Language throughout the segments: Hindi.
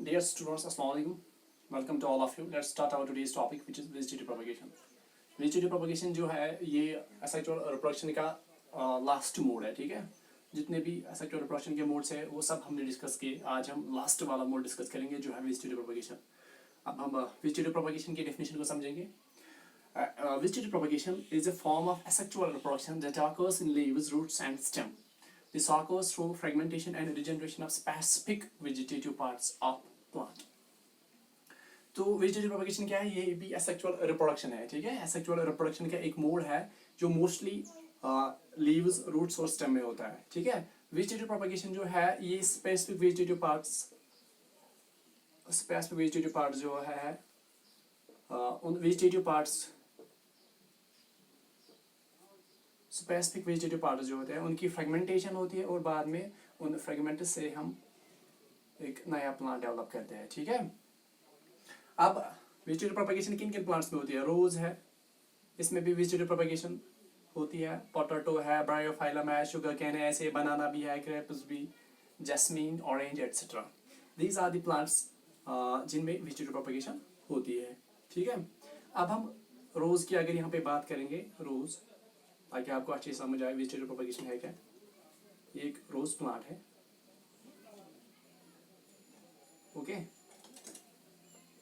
Dear students, Assalamualaikum. Welcome to all of you. Let's start our today's topic, which is vegetative propagation. Vegetative propagation जो है ये asexual reproduction का लास्ट मोड है, ठीक है। जितने भी asexual reproduction के मोड्स है वो सब हमने डिस्कस किए। आज हम लास्ट वाला मोड डिस्कस करेंगे जो है vegetative propagation। अब हम vegetative propagation की डेफिनेशन को समझेंगे। Vegetative propagation is a form of asexual reproduction that occurs in leaves, roots and stem. This occurs through fragmentation and regeneration of specific vegetative parts of plant. तो वेजिटेटिव प्रोपगेशन क्या है? ये भी एसेक्सुअल रिप्रोडक्शन है, ठीक है। एसेक्सुअल रिप्रोडक्शन का एक मोड है जो मोस्टली लीव्स, रूट्स और स्टेम में होता है, ठीक है। वेजिटेटिव प्रोपगेशन जो है ये स्पेसिफिक वेजिटेटिव पार्ट्स जो है उन vegetative parts specific vegetative parts जो होते हैं उनकी फ्रेगमेंटेशन होती है और बाद में उन फ्रेगमेंट से हम एक नया प्लांट डेवलप करते हैं, ठीक है। अब वेजिटेटिव प्रोपगेशन किन किन प्लांट्स में होती है? रोज है, इसमें भी वेजिटेटिव प्रोपगेशन होती है। पोटैटो है, ब्रायोफाइलम है, शुगर कैन है, ऐसे बनाना भी है, ग्रेप्स भी, jasmine, orange etcetera. These are the plants जिनमें वेजिटेटिव प्रोपगेशन होती है, ठीक है। अब हम रोज की अगर यहाँ पे बात करेंगे, रोज, ताकि आपको अच्छी समझ आए वेजिटेटिव प्रोपगेशन है क्या। ये एक रोज प्लांट है, okay,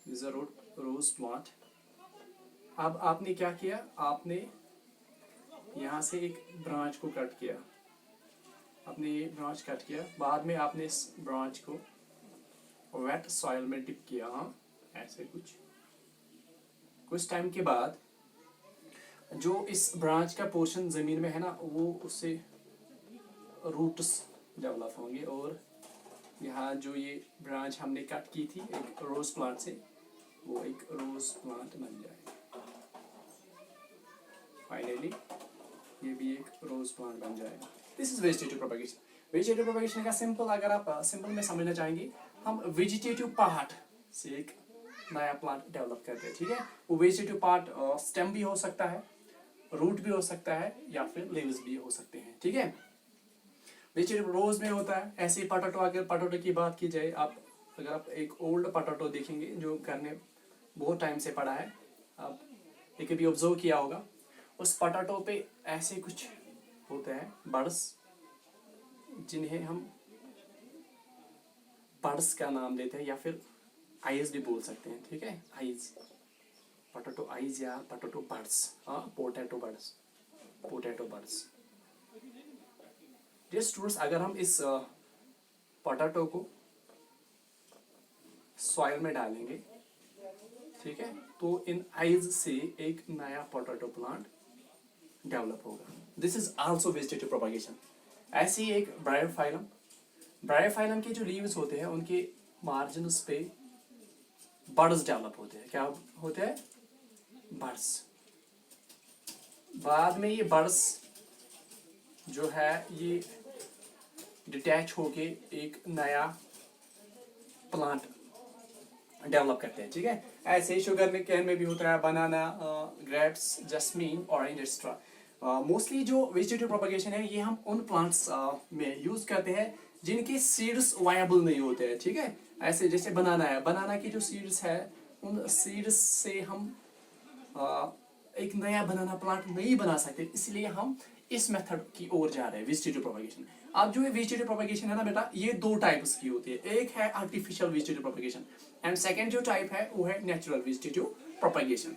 this is a rose plant. अब आपने क्या किया? आपने यहाँ से एक ब्रांच को कट किया, आपने ये ब्रांच कट किया, बाद में आपने इस ब्रांच को वेट सॉइल में डिप किया, हाँ ऐसे कुछ टाइम के बाद जो इस ब्रांच का पोर्शन जमीन में है ना, वो उससे रूट्स डेवलप होंगे और यहाँ जो ये ब्रांच हमने कट की थी एक रोज प्लांट से, वो एक रोज प्लांट बन जाएगा। फाइनली ये भी एक रोज प्लांट बन जाएगा। This is vegetative propagation. Vegetative propagation का सिंपल, अगर आप सिंपल में समझना चाहेंगे, हम वेजिटेटिव पार्ट से एक नया प्लांट डेवलप करते हैं, ठीक है। वो वेजिटेटिव पार्ट स्टेम भी हो सकता है, रूट भी हो सकता है, या फिर लीव्स भी हो सकते हैं, ठीक है। वेजिटेटिव रोज में होता है। ऐसे ही पोटैटो, अगर पोटैटो की बात की जाए, अगर आप एक ओल्ड पोटैटो देखेंगे जो घर में बहुत टाइम से पड़ा है, आप एक भी ऑब्जर्व किया होगा, उस पोटैटो पे ऐसे कुछ होते हैं बड्स, जिन्हें हम बड्स का नाम देते हैं या फिर आइज भी बोल सकते हैं, ठीक है। आइज, पोटैटो आइज या पोटैटो बड्स, हाँ पोटैटो बड्स। डियर स्टूडेंट्स, अगर हम इस पोटैटो को सॉइल में डालेंगे, ठीक है, तो इन आइज से एक नया पोटैटो प्लांट डेवलप होगा। This is also vegetative propagation. ऐसे ही एक ब्रायोफाइलम के जो लीव्स होते हैं उनके मार्जिन्स पे बड्स डेवलप होते हैं। क्या होते हैं? बड्स। बाद में ये बड्स जो है ये डिटैच होके एक नया प्लांट डेवलप करते हैं, ठीक है। ऐसे ही शुगर में कैन में भी होता है, banana, grapes, jasmine, orange etcetera. Mostly जो वेजिटेटिव प्रोपगेशन है ये हम उन प्लांट्स में यूज करते हैं जिनके सीड्स वायबल नहीं होते हैं, ठीक है। ऐसे जैसे बनाना है, बनाना की जो सीड्स है उन सीड्स से हम एक नया बनाना प्लांट नहीं बना सकते, इसलिए हम इस मेथड की ओर जा रहे हैं, वेजिटेटिव प्रोपगेशन। अब जो ये वेजिटेटिव प्रोपगेशन है ना बेटा, ये दो टाइप्स की होती है। एक है artificial vegetative propagation and second जो टाइप है वो है नेचुरल वेजिटेटिव प्रोपगेशन।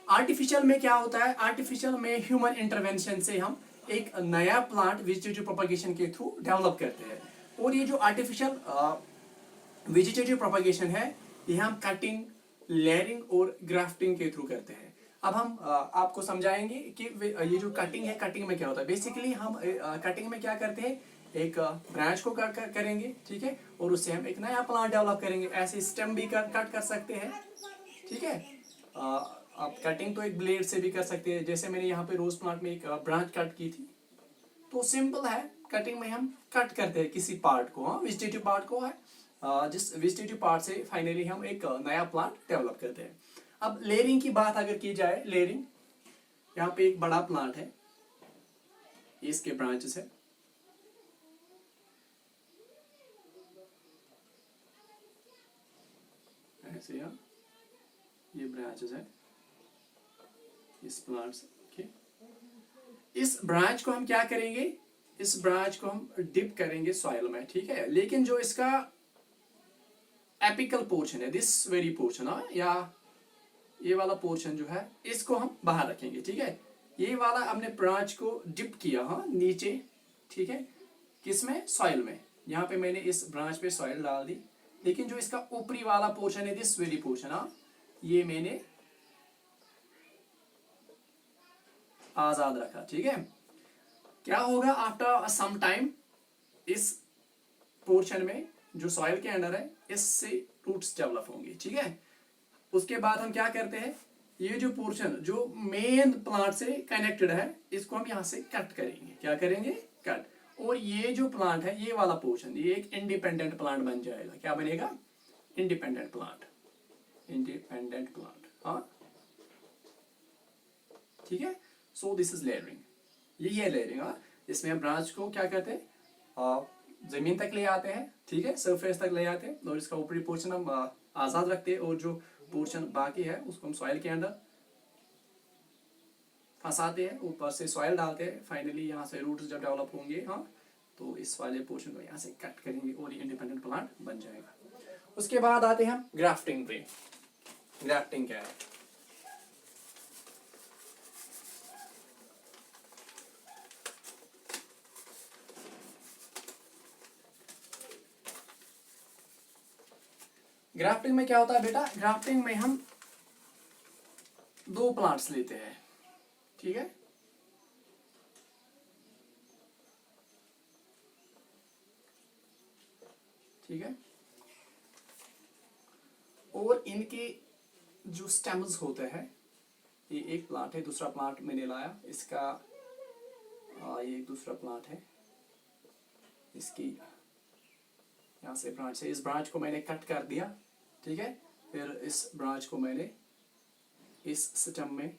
आर्टिफिशियल में क्या होता है? आर्टिफिशियल में ह्यूमन इंटरवेंशन से हम एक नया प्लांट वेजिटेटिव प्रोपगेशन के थ्रू डेवलप करते हैं। और ये जो आर्टिफिशियल वेजिटेटिव प्रोपगेशन है ये हम कटिंग, लेयरिंग और ग्राफ्टिंग के थ्रू करते हैं। अब हम आपको समझाएंगे कि ये जो कटिंग है, कटिंग में क्या होता है। बेसिकली हम कटिंग में क्या करते हैं, एक ब्रांच को कट करेंगे, ठीक है, और उससे हम एक नया प्लांट डेवलप करेंगे। ऐसे स्टेम भी कट कर सकते हैं, ठीक है। आप कटिंग तो एक ब्लेड से भी कर सकते हैं, जैसे मैंने यहाँ पे रोज प्लांट में एक ब्रांच कट की थी, तो सिंपल है। कटिंग में हम कट करते हैं किसी पार्ट को, हाँ वेजिटेटिव पार्ट को है, जिस वेजिटेटिव पार्ट से फाइनली हम एक नया प्लांट डेवलप करते हैं। अब लेयरिंग की बात अगर की जाए, लेयरिंग, यहाँ पे एक बड़ा प्लांट है, इसके ब्रांचेस है, ऐसे, यहाँ ये ब्रांचेस है इस प्लांट्स के। इस ब्रांच को हम क्या करेंगे, इस ब्रांच को हम डिप करेंगे सॉइल में, ठीक है। लेकिन जो इसका एपिकल पोर्शन है, दिस वेरी पोर्शन, या ये वाला पोर्शन जो है, इसको हम बाहर रखेंगे, ठीक है। ये वाला हमने ब्रांच को डिप किया, हाँ, नीचे, ठीक है, किसमें, सॉइल में। यहाँ पे मैंने इस ब्रांच पे सॉइल डाल दी, लेकिन जो इसका ऊपरी वाला पोर्शन है, दिस वेरी पोर्शन, हाँ, ये मैंने आजाद रखा, ठीक है। क्या होगा आफ्टर सम टाइम, इस पोर्शन में जो सॉइल के अंदर है, इससे रूट्स डेवलप होंगे, ठीक है। उसके बाद हम क्या करते हैं, ये जो पोर्शन जो मेन प्लांट से कनेक्टेड है, इसको हम यहाँ से कट करेंगे, क्या करेंगे, कट। और ये जो प्लांट है, ये वाला पोर्शन, ये एक इंडिपेंडेंट प्लांट बन जाएगा, क्या बनेगा, इंडिपेंडेंट प्लांट, इंडिपेंडेंट प्लांट, हाँ, ठीक है। सो दिस इज लेयरिंग, ये लेयरिंग, हाँ, इसमें हम ब्रांच को क्या कहते हैं, जमीन तक ले आते हैं, ठीक है, सरफेस तक ले आते हैं, और इसका ऊपरी पोर्शन हम आजाद रखते हैं, और जो पोर्शन बाकी है उसको हम सॉइल के अंदर फंसाते हैं, ऊपर से सॉइल डालते हैं, फाइनली यहाँ से रूट्स जब डेवलप होंगे, हाँ, तो इस वाले पोर्शन को यहाँ से कट करेंगे और ये इंडिपेंडेंट प्लांट बन जाएगा। उसके बाद आते हैं हम ग्राफ्टिंग पे। ग्राफ्टिंग क्या है, ग्राफ्टिंग में क्या होता है बेटा, ग्राफ्टिंग में हम दो प्लांट्स लेते हैं, ठीक है, ठीक है, और इनके जो स्टेम्स होते हैं, ये एक प्लांट है, दूसरा प्लांट मैंने लाया, इसका ये एक दूसरा प्लांट है, इसकी यहाँ से ब्रांच से, इस ब्रांच को मैंने कट कर दिया, ठीक है। फिर इस ब्रांच को मैंने इस स्टेम में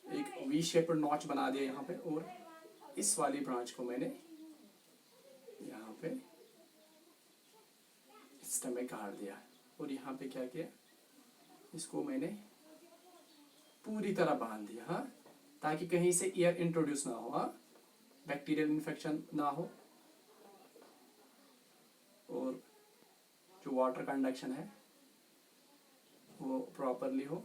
एक वी शेप नॉच बना दिया यहाँ पे, और इस वाली ब्रांच को मैंने यहाँ पे स्टेम में काट दिया, और यहाँ पे क्या किया, इसको मैंने पूरी तरह बांध दिया, हाँ, ताकि कहीं से एयर इंट्रोड्यूस ना हो, हाँ, बैक्टीरियल इन्फेक्शन ना हो, और जो वाटर कंडक्शन है वो प्रॉपरली हो।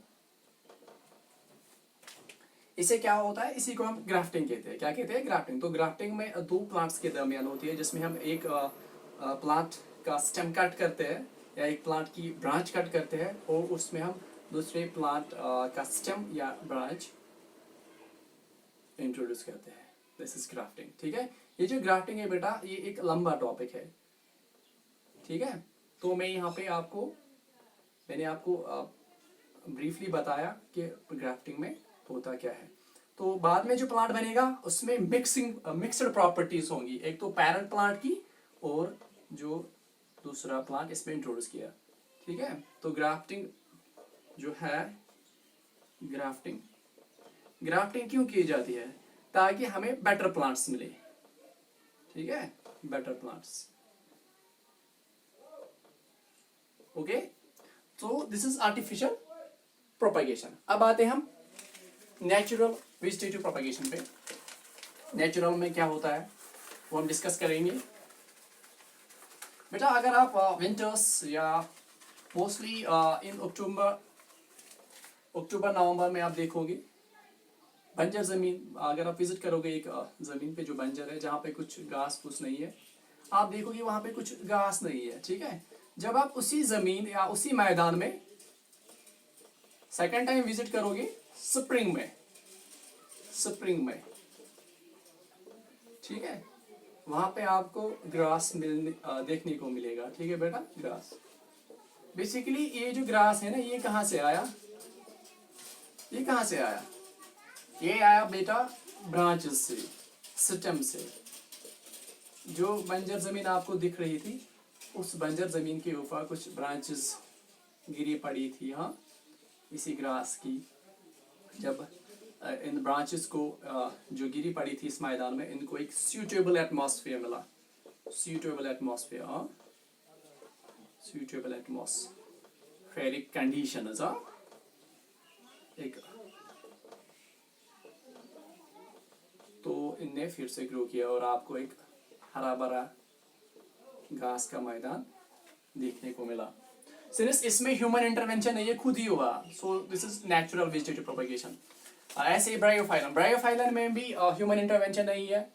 इसे क्या होता है, इसी को हम ग्राफ्टिंग कहते हैं, क्या कहते हैं, ग्राफ्टिंग। तो ग्राफ्टिंग में दो प्लांट्स के दरमियान होती है, जिसमें हम एक प्लांट का स्टेम कट करते हैं, या एक प्लांट की ब्रांच कट करते हैं, और उसमें हम दूसरे प्लांट का स्टेम या ब्रांच इंट्रोड्यूस करते हैं। दिस इज ग्राफ्टिंग, ठीक है। ये जो ग्राफ्टिंग है बेटा, ये एक लंबा टॉपिक है, ठीक है। तो मैं यहाँ पे मैंने आपको ब्रीफली बताया कि ग्राफ्टिंग में होता क्या है। तो बाद में जो प्लांट बनेगा उसमें मिक्सड प्रॉपर्टीज होंगी, एक तो पैरेंट प्लांट की और जो दूसरा प्लांट इसमें इंट्रोड्यूस किया, ठीक है। तो ग्राफ्टिंग जो है, ग्राफ्टिंग क्यों की जाती है, ताकि हमें बेटर प्लांट्स मिले, ठीक है, बेटर प्लांट्स, ओके। तो दिस इज आर्टिफिशियल प्रोपेगेशन। अब आते हैं हम नेचुरल वेजिटेटिव प्रोपेगेशन पे। नेचुरल में क्या होता है वो हम डिस्कस करेंगे बेटा। अगर आप विंटर्स या मोस्टली इन अक्टूबर नवंबर में आप देखोगे बंजर जमीन, अगर आप विजिट करोगे एक जमीन पे जो बंजर है, जहाँ पे कुछ घास फूस नहीं है, आप देखोगे वहां पे कुछ घास नहीं है, ठीक है। जब आप उसी जमीन या उसी मैदान में सेकंड टाइम विजिट करोगे स्प्रिंग में, ठीक है, वहां पे आपको ग्रास देखने को मिलेगा, ठीक है बेटा। ग्रास बेसिकली ये जो ग्रास है ना, ये कहाँ से आया, ये आया बेटा ब्रांचेस से, स्टेम से। जो बंजर जमीन आपको दिख रही थी, उस बंजर जमीन के ऊपर कुछ ब्रांचेस गिरी पड़ी थी, हाँ, इसी ग्रास की। जब इन ब्रांचेस को जो गिरी पड़ी थी इस मैदान में, इनको एक सूटेबल एटमॉस्फेयर मिला, सूटेबल एटमॉस्फेयर, aquatic conditions, एक तो इनने फिर से ग्रो किया और आपको एक हरा भरा घास का मैदान देखने को मिला। सिंस इसमें ह्यूमन इंटरवेंशन नहीं है, खुद ही हुआ, so this is natural vegetative propagation. ऐसे ही ब्रायोफाइलम में भी ह्यूमन इंटरवेंशन नहीं है।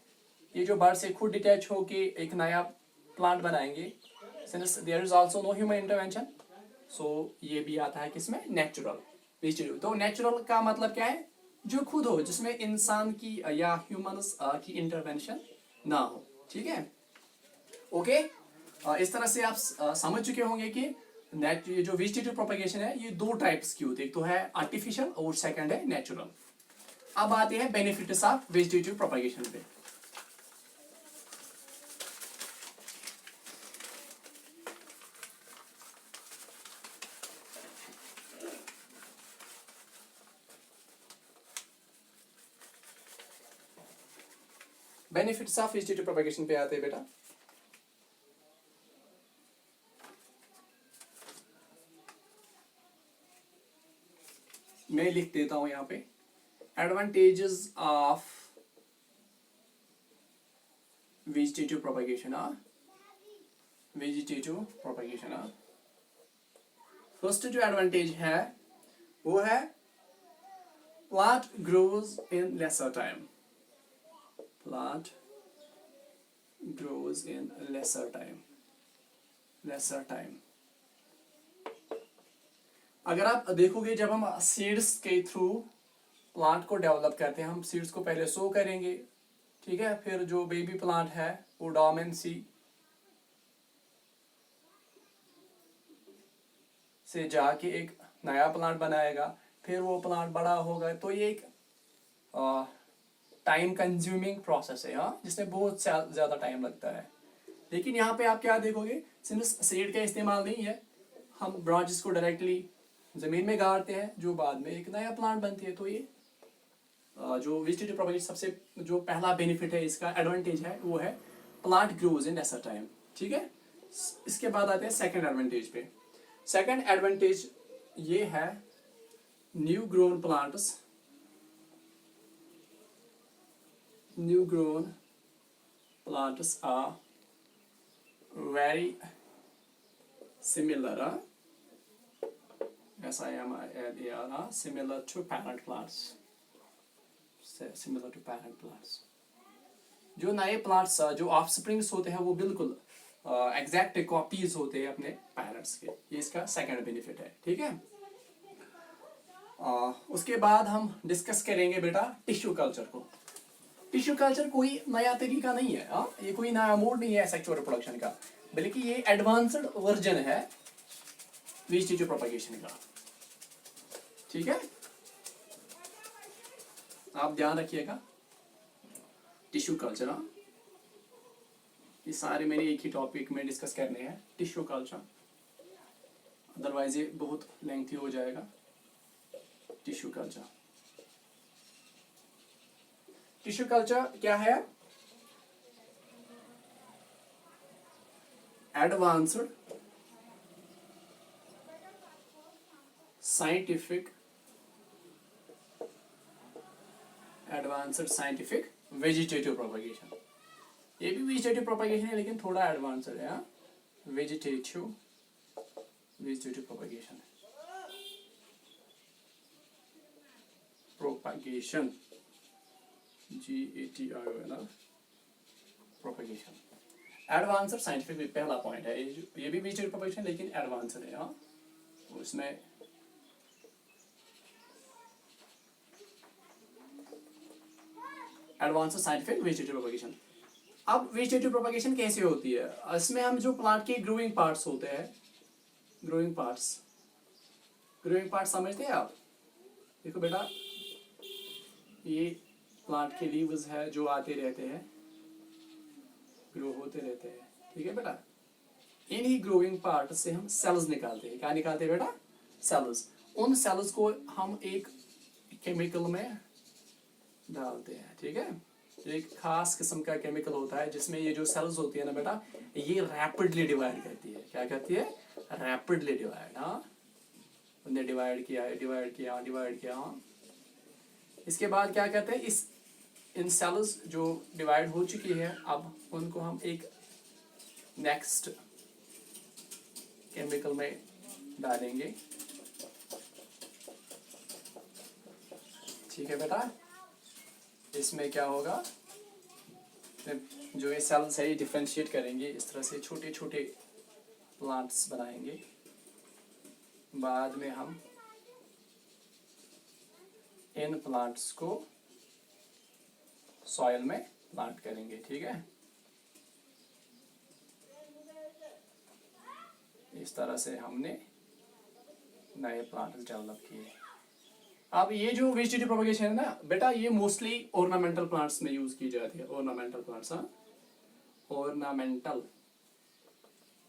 ये जो बर्ड से खुद डिटैच होके एक नया प्लांट बनाएंगे, since there is also no human intervention, so ये भी आता है किसमें, नेचुरल वेजिटेटिव। तो नेचुरल का मतलब क्या है, जो खुद हो, जिसमें इंसान की या ह्यूमंस की इंटरवेंशन ना हो। ठीक है, ओके। इस तरह से आप समझ चुके होंगे कि ये जो वेजिटेटिव प्रोपगेशन है ये दो टाइप्स की होती है, एक तो है आर्टिफिशियल और सेकंड है नेचुरल। अब आते हैं बेनिफिट्स ऑफ वेजिटेटिव प्रोपगेशन पे। बेनिफिट्स ऑफ वेजिटेटिव प्रोपगेशन पे आते हैं बेटा। मैं लिख देता हूं यहाँ पे, advantages of vegetative propagation first जो एडवांटेज है वो है plant grows in lesser time. Plant grows in lesser time। अगर आप देखोगे, जब हम सीड्स के थ्रू प्लांट को डेवलप करते हैं, हम सीड्स को पहले सो करेंगे, ठीक है, फिर जो बेबी प्लांट है वो डोर्मेंसी से जाके एक नया प्लांट बनाएगा, फिर वो प्लांट बड़ा होगा। तो ये एक टाइम कंज्यूमिंग प्रोसेस है, जिसमें बहुत ज्यादा टाइम लगता है। लेकिन यहाँ पे आप क्या देखोगे, सिंस सीड का इस्तेमाल नहीं है, हम ब्रांचेस को डायरेक्टली जमीन में गाड़ते हैं, जो बाद में एक नया प्लांट बनती है। तो ये जो वेजिटेटिव प्रोपगेशन सबसे जो पहला बेनिफिट है, इसका एडवांटेज है, वो है plant grows in lesser time. ठीक है, इसके बाद आते हैं सेकंड एडवांटेज पे। सेकंड एडवांटेज ये है, new grown plants are very similar, similar to parent plants। जो नए प्लांट्स जो ऑफस्प्रिंग्स होते हैं वो बिल्कुल एग्जैक्ट कॉपीज होते हैं अपने पेरेंट्स के। ये इसका सेकंड बेनिफिट है। ठीक है, उसके बाद हम डिस्कस करेंगे बेटा टिश्यू कल्चर को। टिश्यू कल्चर कोई नया तरीका नहीं है, ये कोई नया मोड नहीं है सेक्सुअल रिप्रोडक्शन का, बल्कि ये एडवांस्ड वर्जन है वेजिटेटिव प्रोपगेशन का। ठीक है, आप ध्यान रखिएगा। टिश्यू कल्चर, ये सारे मेरे एक ही टॉपिक में डिस्कस करने हैं, टिश्यू कल्चर, अदरवाइज ये बहुत लेंथी हो जाएगा। टिश्यू कल्चर क्या है? Advanced scientific vegetative propagation. ये भी वेजिटेटिव प्रोपगेशन है, लेकिन थोड़ा एडवांस्ड है। Vegetative propagation GATION propagation. Advanced scientific पहला पॉइंट है, ये भी वेजिटेटिव प्रोपगेशन लेकिन एडवांस्ड है। तो इसमें एडवांस्ड साइंटिफिक वेजिटेटिव प्रोपगेशन। अब वेजिटेटिव प्रोपगेशन कैसे होती है? इसमें हम जो प्लांट के ग्रोइंग पार्ट्स होते हैं, ग्रोइंग पार्ट्स समझते हैं आप? देखो बेटा, ये प्लांट के लीव्स है जो आते रहते हैं, ग्रो होते रहते हैं। ठीक है बेटा, इन्हीं ग्रोइंग पार्ट से हम सेल्स निकालते हैं। क्या निकालते हैं बेटा? सेल्स। उन सेल्स को हम एक केमिकल में डालते हैं। ठीक है, एक खास किस्म का केमिकल होता है जिसमें ये जो सेल्स होती है ना बेटा, ये रैपिडली डिवाइड करती है। क्या करती है? Rapidly divide. हमने डिवाइड किया है, डिवाइड किया हाँ। इसके बाद क्या कहते हैं, इस इन सेल्स जो डिवाइड हो चुकी है अब उनको हम एक नेक्स्ट केमिकल में डालेंगे। ठीक है बेटा, इसमें क्या होगा, जो ये सेल्स है ये डिफ्रेंशिएट करेंगे, इस तरह से छोटे छोटे प्लांट्स बनाएंगे। बाद में हम इन प्लांट्स को सॉइल में प्लांट करेंगे। ठीक है, इस तरह से हमने नए प्लांट्स डेवलप किए। अब ये जो वेजिटेटिव प्रोपगेशन है ना बेटा, ये मोस्टली ऑर्नामेंटल प्लांट्स में यूज की जाती है। ऑर्नामेंटल प्लांट्स, हाँ, ऑर्नामेंटल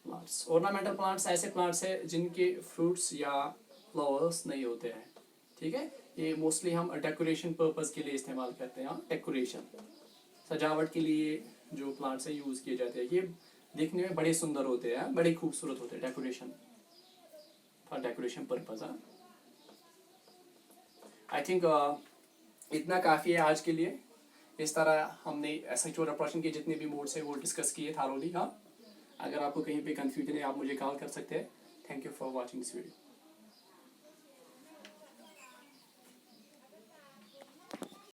प्लांट्स। ऑर्नामेंटल प्लांट्स ऐसे प्लांट्स है जिनके फ्रूट्स या फ्लावर्स नहीं होते हैं। ठीक है, ये मोस्टली हम डेकोरेशन पर्पस के लिए इस्तेमाल करते हैं। डेकोरेशन, सजावट के लिए जो प्लांट्स है यूज किए जाते हैं। ये देखने में बड़े सुंदर होते हैं, बड़े खूबसूरत होते हैं, decoration, for decoration purpose. I think इतना काफ़ी है आज के लिए। इस तरह हमने सेक्सुअल रिप्रोडक्शन के जितने भी मोड्स हैं वो डिस्कस किए थारोली। हाँ, अगर आपको कहीं पे कंफ्यूजन है आप मुझे कॉल कर सकते हैं। Thank you for watching this video.